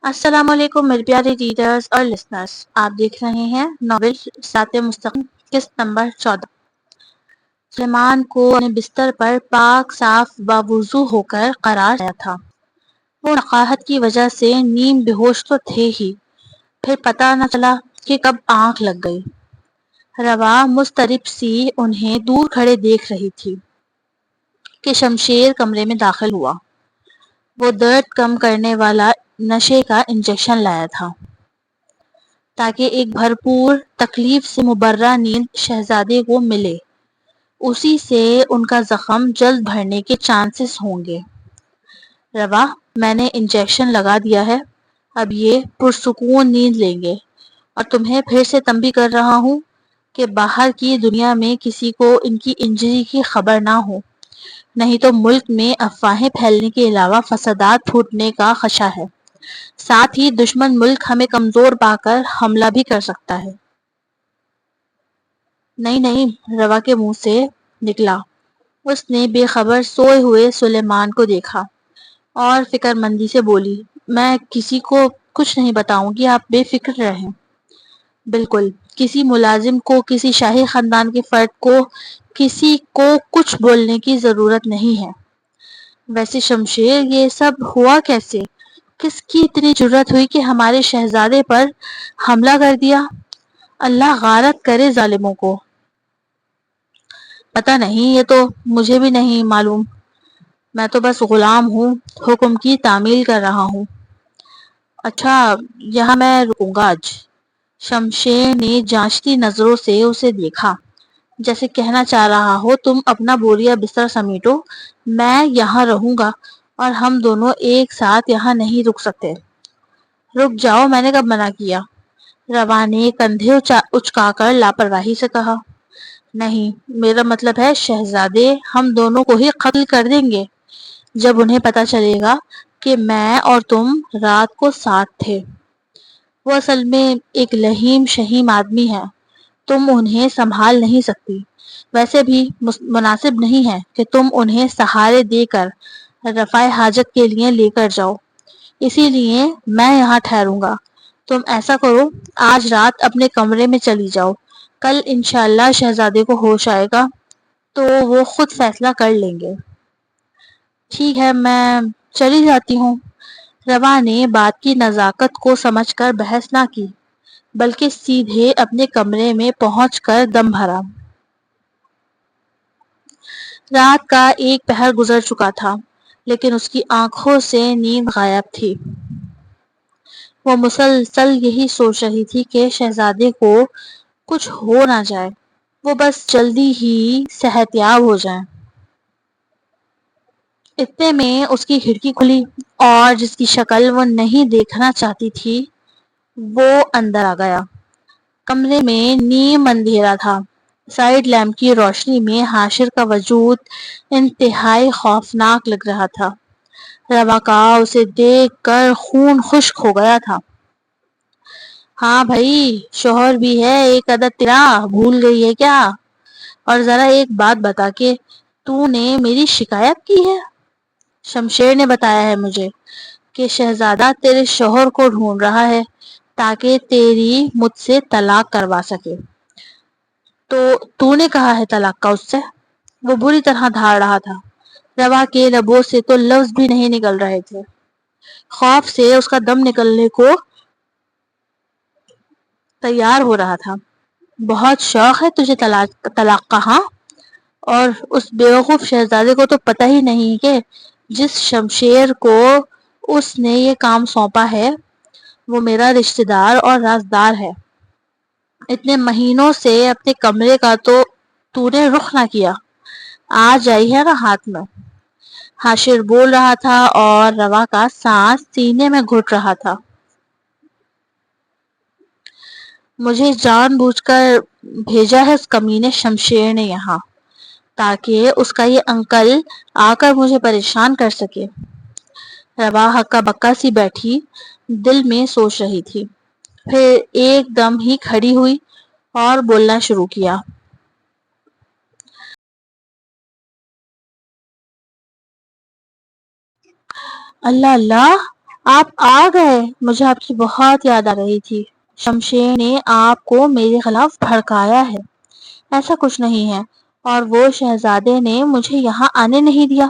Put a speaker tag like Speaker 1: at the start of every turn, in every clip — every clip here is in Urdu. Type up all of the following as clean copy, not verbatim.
Speaker 1: السلام علیکم میرے پیارے ریڈرز اور لسنرز، آپ دیکھ رہے ہیں ناول سات مستقیم قسط نمبر 14۔ سلیمان کو اپنے بستر پر پاک صاف باوضو ہو کر قرار دیا تھا۔ وہ نقاہت کی وجہ سے نیم بے ہوش تو تھے ہی، پھر پتہ نہ چلا کہ کب آنکھ لگ گئی۔ روا مضطرب سی انہیں دور کھڑے دیکھ رہی تھی کہ شمشیر کمرے میں داخل ہوا۔ وہ درد کم کرنے والا نشے کا انجیکشن لایا تھا تاکہ ایک بھرپور تکلیف سے مبرہ نیند شہزادے کو ملے، اسی سے ان کا زخم جلد بھرنے کے چانسز ہوں گے۔ روا، میں نے انجیکشن لگا دیا ہے، اب یہ پرسکون نیند لیں گے، اور تمہیں پھر سے تنبیہ کر رہا ہوں کہ باہر کی دنیا میں کسی کو ان کی انجری کی خبر نہ ہو، نہیں تو ملک میں افواہیں پھیلنے کے علاوہ فسادات پھوٹنے کا خدشہ ہے۔ ساتھ ہی دشمن ملک ہمیں کمزور پا کر حملہ بھی کر سکتا ہے۔ نہیں نہیں، روا کے منہ سے نکلا۔ اس نے بے خبر سوئے ہوئے سلیمان کو دیکھا اور فکر مندی سے بولی، میں کسی کو کچھ نہیں بتاؤں گی، آپ بے فکر رہیں۔ بالکل، کسی ملازم کو، کسی شاہی خاندان کے فرد کو کسی کو کچھ بولنے کی ضرورت نہیں ہے۔ ویسے شمشیر، یہ سب ہوا کیسے؟ کس کی اتنی جرأت ہوئی کہ ہمارے شہزادے پر حملہ کر دیا؟ اللہ غارت کرے ظالموں کو۔ پتہ نہیں، یہ تو مجھے بھی نہیں معلوم، میں تو بس غلام ہوں، حکم کی تعمیل کر رہا ہوں۔ اچھا، یہاں میں رکوں گا آج۔ شمشیر نے جانچتی نظروں سے اسے دیکھا، جیسے کہنا چاہ رہا ہو تم اپنا بوریا بستر سمیٹو، میں یہاں رہوں گا، اور ہم دونوں ایک ساتھ یہاں نہیں رک سکتے۔ رک جاؤ، میں نے کب منع کیا؟ روا نے کندھے اچکا کر لاپرواہی سے کہا۔ نہیں، میرا مطلب ہے شہزادے ہم دونوں کو ہی قتل کر دیں گے جب انہیں پتہ چلے گا کہ میں اور تم رات کو ساتھ تھے۔ وہ اصل میں ایک لہیم شہیم آدمی ہے، تم انہیں سنبھال نہیں سکتی، ویسے بھی مناسب نہیں ہے کہ تم انہیں سہارے دے کر رفع حاجت کے لیے لے کر جاؤ، اسی لیے میں یہاں ٹھہروں گا۔ تم ایسا کرو، آج رات اپنے کمرے میں چلی جاؤ، کل انشاءاللہ شہزادے کو ہوش آئے گا تو وہ خود فیصلہ کر لیں گے۔ ٹھیک ہے، میں چلی جاتی ہوں۔ روا نے بات کی نزاکت کو سمجھ کر بحث نہ کی، بلکہ سیدھے اپنے کمرے میں پہنچ کر دم بھرا۔ رات کا ایک پہر گزر چکا تھا، لیکن اس کی آنکھوں سے نیند غائب تھی۔ وہ مسلسل یہی سوچ رہی تھی کہ شہزادے کو کچھ ہو نہ جائے، وہ بس جلدی ہی صحت یاب ہو جائیں۔ اتنے میں اس کی کھڑکی کھلی اور جس کی شکل وہ نہیں دیکھنا چاہتی تھی وہ اندر آ گیا۔ کمرے میں نیم اندھیرا تھا، سائیڈ لیمپ کی روشنی میں حاشر کا وجود انتہائی خوفناک لگ رہا تھا۔ روا کا اسے دیکھ کر خون خشک ہو گیا تھا۔ ہاں بھائی، شوہر بھی ہے ایک عدد تیرا، بھول گئی ہے کیا؟ اور ذرا ایک بات بتا کہ تو نے میری شکایت کی ہے؟ شمشیر نے بتایا ہے مجھے کہ شہزادہ تیرے شوہر کو ڈھونڈ رہا ہے تاکہ تیری مجھ سے طلاق کروا سکے۔ تو نے کہا ہے طلاق کا اس سے؟ وہ بری طرح دھاڑ رہا تھا۔ روا کے لبوں سے تو لفظ بھی نہیں نکل رہے تھے، خوف سے اس کا دم نکلنے کو تیار ہو رہا تھا۔ بہت شوق ہے تجھے طلاق کا، ہاں؟ اور اس بیوقوف شہزادے کو تو پتہ ہی نہیں کہ جس شمشیر کو اس نے یہ کام سونپا ہے وہ میرا رشتہ دار اور رازدار ہے۔ اتنے مہینوں سے اپنے کمرے کا تو نے رخ نہ کیا، آج آئی ہے نا ہاتھ میں۔ حاشر بول رہا تھا اور روا کا سانس سینے میں گھٹ رہا تھا۔ مجھے جان بوجھ کر بھیجا ہے اس کمینے شمشیر نے یہاں، تاکہ اس کا یہ انکل آ کر مجھے پریشان کر سکے۔ روا ہکا بکا سی بیٹھی دل میں سوچ رہی تھی، پھر ایک دم ہی کھڑی ہوئی اور بولنا شروع کیا۔ اللہ اللہ، آپ آ گئے؟ مجھے آپ کی بہت یاد آ رہی تھی. شمشیر نے آپ کو میرے خلاف بھڑکایا ہے. ایسا کچھ نہیں ہے، اور وہ شہزادے نے مجھے یہاں آنے نہیں دیا،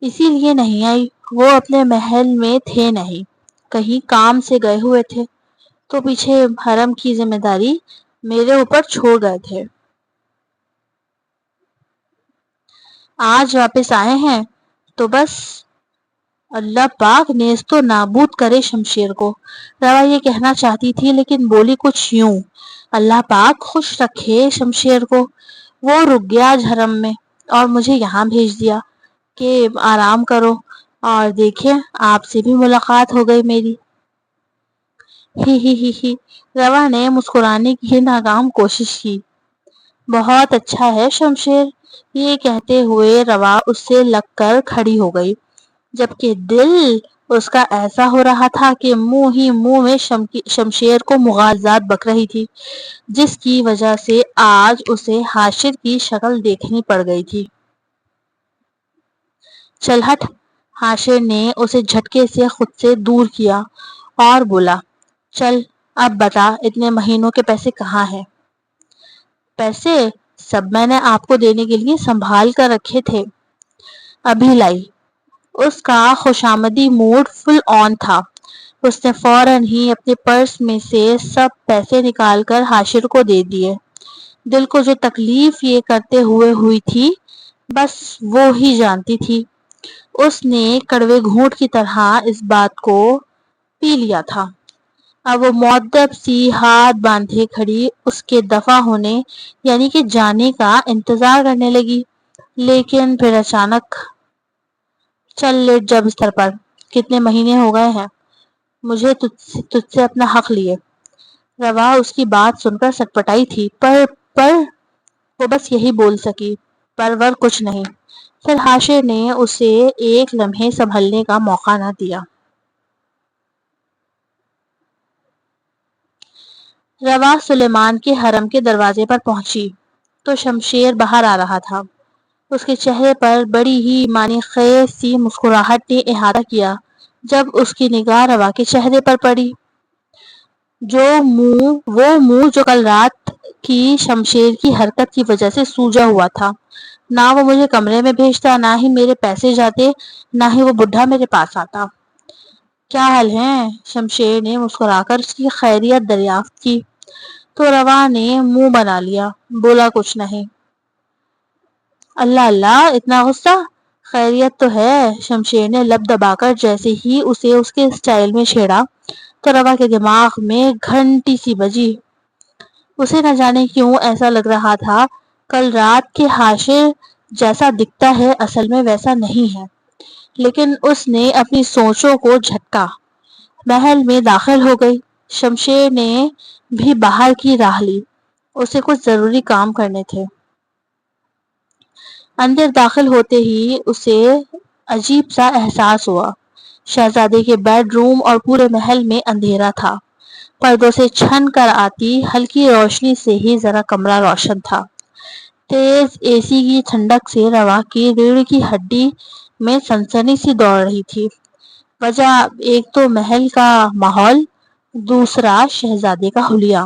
Speaker 1: اسی لیے نہیں آئی. وہ اپنے محل میں تھے نہیں، کہیں کام سے گئے ہوئے تھے، تو پیچھے حرم کی ذمہ داری میرے اوپر چھوڑ گئے تھے. آج واپس آئے ہیں تو بس اللہ پاک نیست و نابود کرے شمشیر کو. روا یہ کہنا چاہتی تھی لیکن بولی کچھ یوں: اللہ پاک خوش رکھے شمشیر کو. وہ رک گیا آج حرم میں اور مجھے یہاں بھیج دیا کہ آرام کرو، اور دیکھیں آپ سے بھی ملاقات ہو گئی میری. ہی ہی ہی ہی. روا نے مسکرانے کی ناکام کوشش کی. بہت اچھا ہے شمشیر. یہ کہتے ہوئے روا اس سے لگ کر کھڑی ہو گئی، جبکہ دل اس کا ایسا ہو رہا تھا کہ منہ ہی منہ میں شمشیر کو مغالطات بک رہی تھی، جس کی وجہ سے آج اسے حاشر کی شکل دیکھنی پڑ گئی تھی. چل ہٹ. حاشر نے اسے جھٹکے سے خود سے دور کیا اور بولا: چل اب بتا، اتنے مہینوں کے پیسے کہاں ہیں؟ پیسے سب میں نے آپ کو دینے کے لیے سنبھال کر رکھے تھے، ابھی لائی. اس کا خوشامدی موڈ فل آن تھا. اس نے فوراً ہی اپنے پرس میں سے سب پیسے نکال کر حاشر کو دے دیے. دل کو جو تکلیف یہ کرتے ہوئی تھی بس وہ ہی جانتی تھی. اس نے کڑوے گھونٹ کی طرح اس بات کو پی لیا تھا. اب وہ مؤدب سی ہاتھ باندھے کھڑی اس کے دفع ہونے یعنی کہ جانے کا انتظار کرنے لگی. لیکن پھر اچانک: چل لیٹ جا بستر پر. کتنے مہینے ہو گئے ہیں مجھے تجھ سے اپنا حق لیے. روا اس کی بات سن کر سٹپٹائی تھی، پر وہ بس یہی بول سکی: پرور کچھ نہیں. پھر حاشر نے اسے ایک لمحے سنبھلنے کا موقع نہ دیا. روا سلیمان کے حرم کے دروازے پر پہنچی تو شمشیر باہر آ رہا تھا. اس کے چہرے پر بڑی ہی معنی خیز سی مسکراہٹ نے احاطہ کیا جب اس کی نگاہ روا کے چہرے پر پڑی. وہ منہ جو کل رات کی شمشیر کی حرکت کی وجہ سے سوجا ہوا تھا. نہ وہ مجھے کمرے میں بھیجتا، نہ ہی میرے پیسے جاتے، نہ ہی وہ بڈھا میرے پاس آتا. کیا حال ہے؟ شمشیر نے مسکرا کر اس کی خیریت دریافت کی تو روا نے منہ بنا لیا، بولا کچھ نہیں. اللہ اللہ، اتنا غصہ؟ خیریت تو ہے. شمشیر نے لب دبا کر جیسے ہی اسے اس کے اسٹائل میں چھیڑا تو روا کے دماغ میں گھنٹی سی بجی. اسے نہ جانے کیوں ایسا لگ رہا تھا کل رات کے حاشر جیسا دکھتا ہے اصل میں ویسا نہیں ہے. لیکن اس نے اپنی سوچوں کو جھٹکا. محل میں داخل ہو گئی. شمشیر نے بھی باہر کی راہ لی، اسے کچھ ضروری کام کرنے تھے. اندر داخل ہوتے ہی اسے عجیب سا احساس ہوا. شہزادے کے بیڈ روم اور پورے محل میں اندھیرا تھا. پردوں سے چھن کر آتی ہلکی روشنی سے ہی ذرا کمرہ روشن تھا. تیز اے سی کی ٹھنڈک سے روا کی ریڑھ کی ہڈی میں سنسنی سی دوڑ رہی تھی. وجہ ایک تو محل کا ماحول، دوسرا شہزادے کا حلیہ.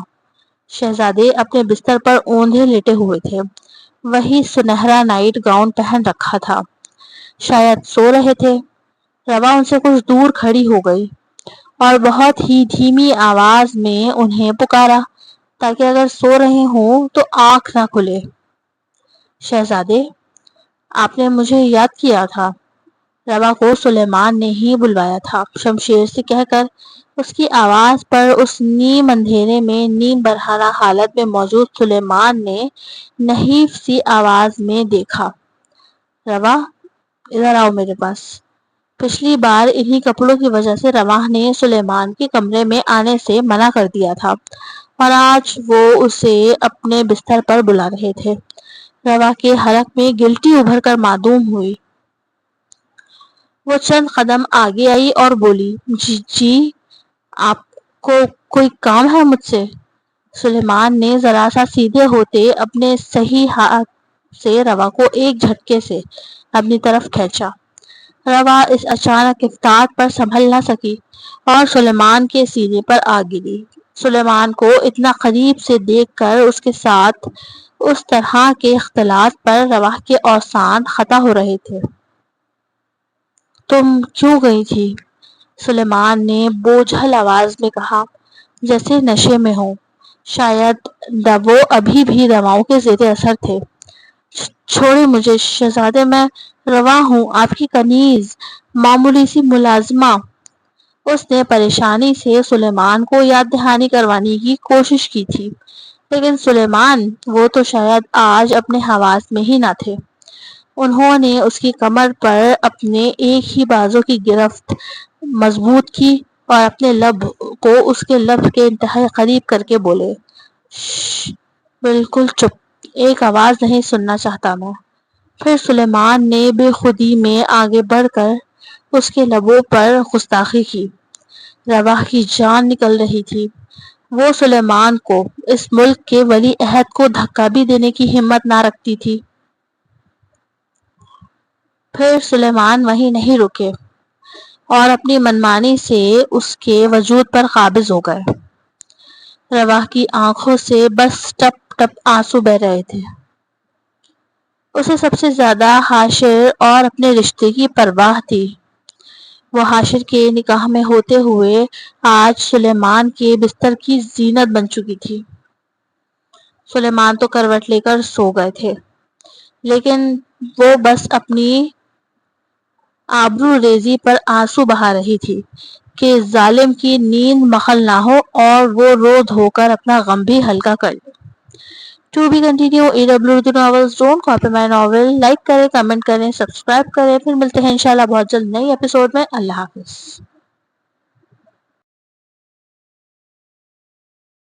Speaker 1: شہزادے اپنے بستر پر اوندھے لیٹے ہوئے تھے. وہی سنہرا نائٹ گاؤن پہن رکھا تھا. شاید سو رہے تھے. روا ان سے کچھ دور کھڑی ہو گئی اور بہت ہی دھیمی آواز میں انہیں پکارا تاکہ اگر سو رہے ہوں تو آنکھ نہ کھلے. شہزادے، آپ نے مجھے یاد کیا تھا. روا کو سلیمان نے ہی بلوایا تھا. شمشیر سے کہہ کر اس کی آواز پر اس نیم اندھیرے میں نیم برہنہ حالت میں موجود سلیمان نے نحیف سی آواز میں دیکھا. روا، ادھر آؤ میرے پاس. پچھلی بار انہی کپڑوں کی وجہ سے روا نے سلیمان کے کمرے میں آنے سے منع کر دیا تھا اور آج وہ اسے اپنے بستر پر بلا رہے تھے. روا کے حلق میں گلٹی ابھر کر معدوم ہوئی. وہ چند قدم آگے آئی اور بولی: جی آپ کو کوئی کام ہے مجھ سے؟ سلیمان نے ذرا سا سیدھے ہوتے اپنے صحیح ہاتھ سے روا کو ایک جھٹکے سے اپنی طرف کھینچا. روا اس اچانک افتاد پر سنبھل نہ سکی اور سلیمان کے سینے پر آ گری۔ سلیمان کو اتنا قریب سے دیکھ کر اس کے ساتھ اس طرح کے اختلاط پر روا کے اوسان خطا ہو رہے تھے۔ تم کیوں گئی تھی؟ سلیمان نے بوجھل آواز میں کہا، جیسے نشے میں ہوں۔ شاید وہ ابھی بھی دواؤں کے زیر اثر تھے۔ چھوڑے مجھے شہزادے، میں روا ہوں، آپ کی کنیز، معمولی سی ملازمہ۔ اس نے پریشانی سے سلیمان کو یاد دہانی کروانے کی کوشش کی تھی، لیکن سلیمان وہ تو شاید آج اپنے حواس میں ہی نہ تھے۔ انہوں نے اس کی کمر پر اپنے ایک ہی بازو کی گرفت مضبوط کی اور اپنے لب کو اس کے لب کے انتہائی قریب کر کے بولے، شش، بالکل چپ، ایک آواز نہیں سننا چاہتا میں۔ پھر سلیمان نے بے خودی میں آگے بڑھ کر اس کے لبوں پر گستاخی کی۔ روا کی جان نکل رہی تھی۔ وہ سلیمان کو، اس ملک کے ولی عہد کو دھکا بھی دینے کی ہمت نہ رکھتی تھی۔ پھر سلیمان وہیں نہیں رکے اور اپنی منمانی سے اس کے وجود پر قابض ہو گئے۔ روا کی آنکھوں سے بس ٹپ ٹپ آنسو بہہ رہے تھے۔ اسے سب سے زیادہ حاشر اور اپنے رشتے کی پرواہ تھی۔ وہ حاشر کے نکاح میں ہوتے ہوئے آج سلیمان کے بستر کی زینت بن چکی تھی۔ سلیمان تو کروٹ لے کر سو گئے تھے، لیکن وہ بس اپنی آبرو ریزی پر آنسو بہا رہی تھی کہ ظالم کی نیند مخل نہ ہو اور وہ رو دھو کر اپنا غم بھی ہلکا کر لے۔ To be continue EW Urdu novels, don't copy my novel. Like کریں، کمنٹ کریں، سبسکرائب کریں۔ پھر ملتے ہیں انشاءاللہ بہت جلد نئی ایپیسوڈ میں۔ اللہ حافظ۔